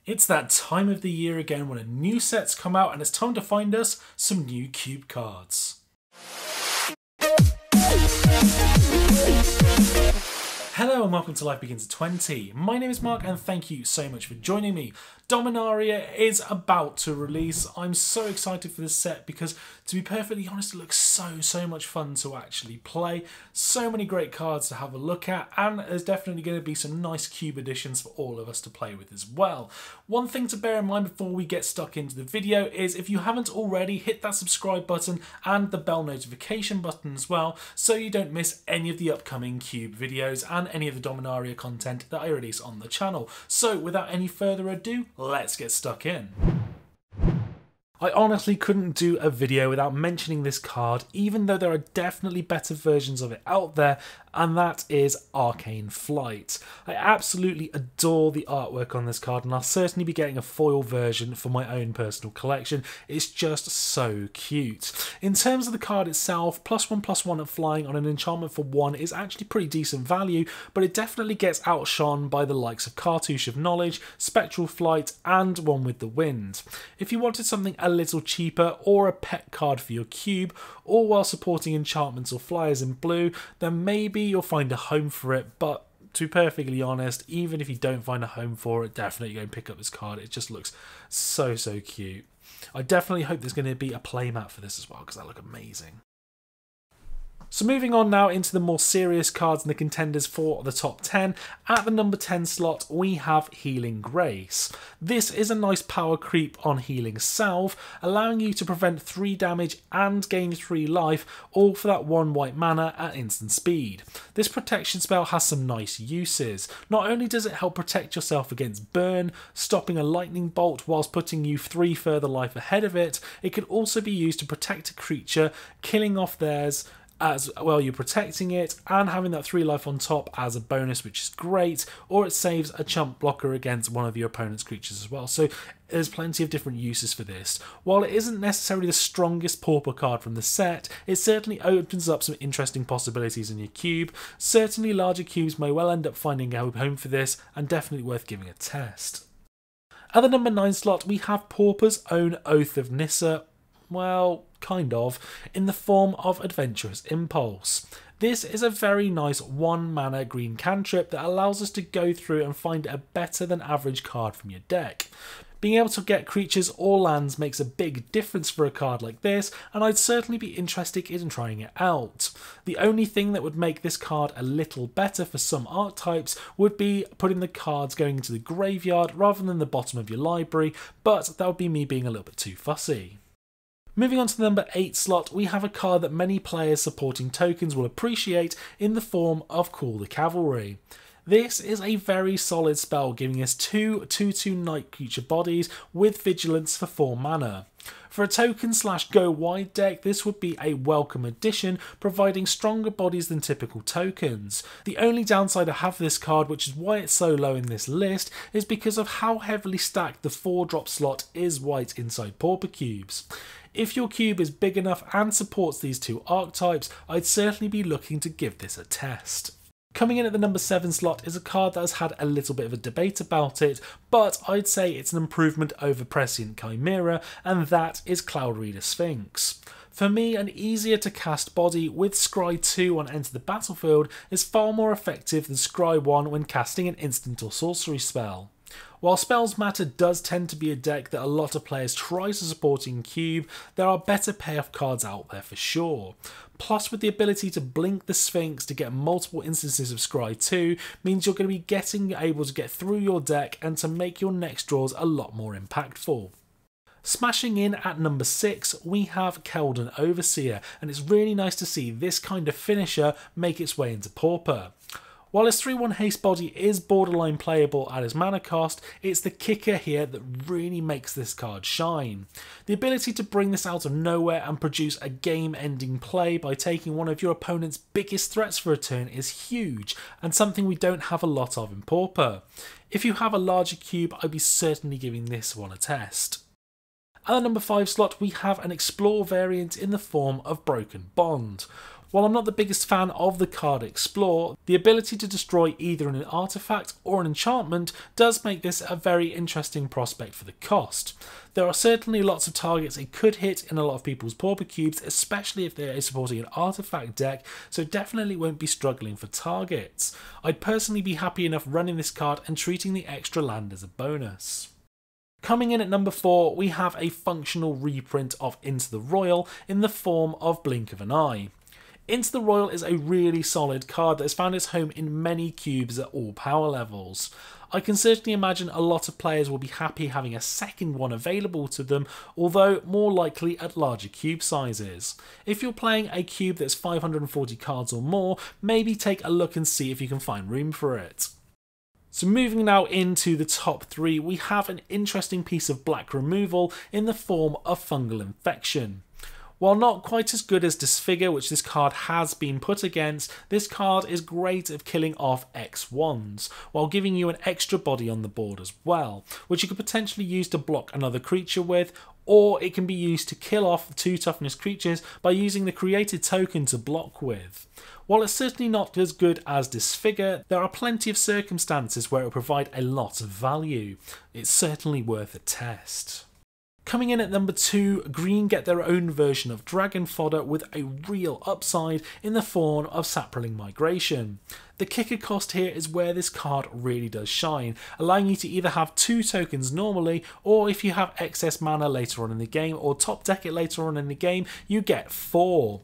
It's that time of the year again when a new set's come out and it's time to find us some new cube cards. Hello and welcome to Life Begins at 20. My name is Mark and thank you so much for joining me. Dominaria is about to release. I'm so excited for this set because, to be perfectly honest, it looks so much fun to actually play. So many great cards to have a look at, and there's definitely going to be some nice cube additions for all of us to play with as well. One thing to bear in mind before we get stuck into the video is if you haven't already, hit that subscribe button and the bell notification button as well so you don't miss any of the upcoming cube videos and any of the Dominaria content that I release on the channel. So without any further ado, let's get stuck in. I honestly couldn't do a video without mentioning this card, even though there are definitely better versions of it out there, and that is Arcane Flight. I absolutely adore the artwork on this card, and I'll certainly be getting a foil version for my own personal collection. It's just so cute. In terms of the card itself, +1/+1 at flying on an enchantment for 1 is actually pretty decent value, but it definitely gets outshone by the likes of Cartouche of Knowledge, Spectral Flight, and One with the Wind. If you wanted something a little cheaper or a pet card for your cube, all while supporting enchantments or flyers in blue, then maybe you'll find a home for it, but to be perfectly honest, even if you don't find a home for it, definitely go and pick up this card. It just looks so cute. I definitely hope there's going to be a playmat for this as well, because that look amazing. So moving on now into the more serious cards and the contenders for the top 10. At the number 10 slot, we have Healing Grace. This is a nice power creep on Healing Salve, allowing you to prevent 3 damage and gain 3 life, all for that 1 white mana at instant speed. This protection spell has some nice uses. Not only does it help protect yourself against burn, stopping a lightning bolt whilst putting you 3 further life ahead of it, it can also be used to protect a creature, killing off theirs as well you're protecting it and having that 3 life on top as a bonus, which is great, or it saves a chump blocker against one of your opponent's creatures as well. So there's plenty of different uses for this. While it isn't necessarily the strongest Pauper card from the set, it certainly opens up some interesting possibilities in your cube. Certainly larger cubes may well end up finding a home for this, and definitely worth giving a test. At the number 9 slot, we have Pauper's own Oath of Nissa. Well, kind of, in the form of Adventurous Impulse. This is a very nice 1 mana green cantrip that allows us to go through and find a better than average card from your deck. Being able to get creatures or lands makes a big difference for a card like this, and I'd certainly be interested in trying it out. The only thing that would make this card a little better for some archetypes would be putting the cards going into the graveyard rather than the bottom of your library, but that would be me being a little bit too fussy. Moving on to the number 8 slot, we have a card that many players supporting tokens will appreciate in the form of Call the Cavalry. This is a very solid spell, giving us 2 2/2 night creature bodies with vigilance for 4 mana. For a token/go wide deck, this would be a welcome addition, providing stronger bodies than typical tokens. The only downside I have for this card, which is why it's so low in this list, is because of how heavily stacked the 4-drop slot is white inside Pauper cubes. If your cube is big enough and supports these 2 archetypes, I'd certainly be looking to give this a test. Coming in at the number 7 slot is a card that has had a little bit of a debate about it, but I'd say it's an improvement over Prescient Chimera, and that is Cloud Reader Sphinx. For me, an easier to cast body with Scry 2 on Enter the Battlefield is far more effective than Scry 1 when casting an instant or sorcery spell. While Spells Matter does tend to be a deck that a lot of players try to support in cube, there are better payoff cards out there for sure. Plus, with the ability to blink the Sphinx to get multiple instances of Scry 2 means you're going to be able to get through your deck and to make your next draws a lot more impactful. Smashing in at number 6, we have Keldon Overseer, and it's really nice to see this kind of finisher make its way into Pauper. While his 3/1 haste body is borderline playable at his mana cost, it's the kicker here that really makes this card shine. The ability to bring this out of nowhere and produce a game-ending play by taking one of your opponent's biggest threats for a turn is huge, and something we don't have a lot of in Pauper. If you have a larger cube, I'd be certainly giving this one a test. At the number 5 slot, we have an Explore variant in the form of Broken Bond. While I'm not the biggest fan of the card Explore, the ability to destroy either an artifact or an enchantment does make this a very interesting prospect for the cost. There are certainly lots of targets it could hit in a lot of people's Pauper cubes, especially if they are supporting an artifact deck, so definitely won't be struggling for targets. I'd personally be happy enough running this card and treating the extra land as a bonus. Coming in at number 4, we have a functional reprint of Into the Royal in the form of Blink of an Eye. Into the Royal is a really solid card that has found its home in many cubes at all power levels. I can certainly imagine a lot of players will be happy having a second one available to them, although more likely at larger cube sizes. If you're playing a cube that's 540 cards or more, maybe take a look and see if you can find room for it. So moving now into the top 3, we have an interesting piece of black removal in the form of Fungal Infection. While not quite as good as Disfigure, which this card has been put against, this card is great at killing off X1s, while giving you an extra body on the board as well, which you could potentially use to block another creature with, or it can be used to kill off 2 toughness creatures by using the created token to block with. While it's certainly not as good as Disfigure, there are plenty of circumstances where it will provide a lot of value. It's certainly worth a test. Coming in at number 2, Green get their own version of Dragon Fodder with a real upside in the form of Sapling Migration. The kicker cost here is where this card really does shine, allowing you to either have 2 tokens normally, or if you have excess mana later on in the game or top deck it later on in the game, you get 4.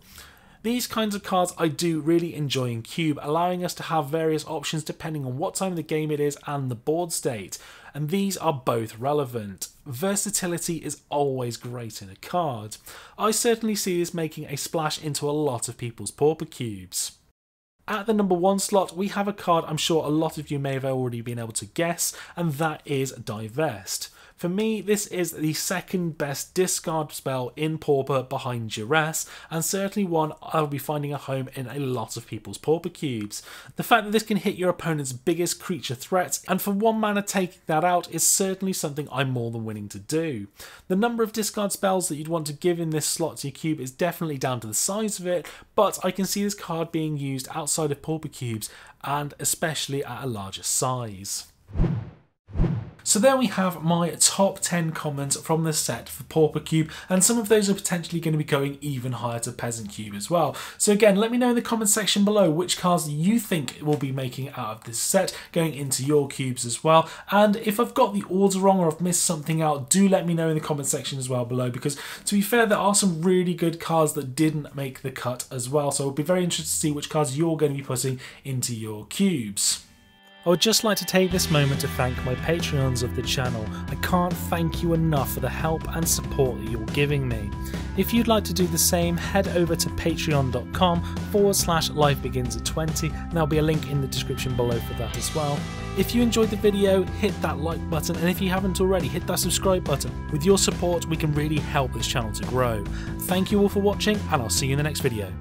These kinds of cards I do really enjoy in Cube, allowing us to have various options depending on what time of the game it is and the board state, and these are both relevant. Versatility is always great in a card. I certainly see this making a splash into a lot of people's Pauper cubes. At the number 1 slot, we have a card I'm sure a lot of you may have already been able to guess, and that is Divest. For me, this is the second best discard spell in Pauper behind Duress, and certainly one I'll be finding a home in a lot of people's Pauper cubes. The fact that this can hit your opponent's biggest creature threats, and for 1 mana taking that out, is certainly something I'm more than willing to do. The number of discard spells that you'd want to give in this slot to your cube is definitely down to the size of it, but I can see this card being used outside of Pauper cubes, and especially at a larger size. So there we have my top 10 comments from the set for Pauper Cube, and some of those are potentially going to be going even higher to Peasant Cube as well. So again, let me know in the comment section below which cards you think will be making out of this set going into your cubes as well. And if I've got the order wrong or I've missed something out, do let me know in the comment section as well below, because to be fair, there are some really good cards that didn't make the cut as well. So I'll be very interested to see which cards you're going to be putting into your cubes. I would just like to take this moment to thank my Patreons of the channel. I can't thank you enough for the help and support that you're giving me. If you'd like to do the same, head over to patreon.com/lifebegins@20, and there'll be a link in the description below for that as well. If you enjoyed the video, hit that like button, and if you haven't already, hit that subscribe button. With your support, we can really help this channel to grow. Thank you all for watching, and I'll see you in the next video.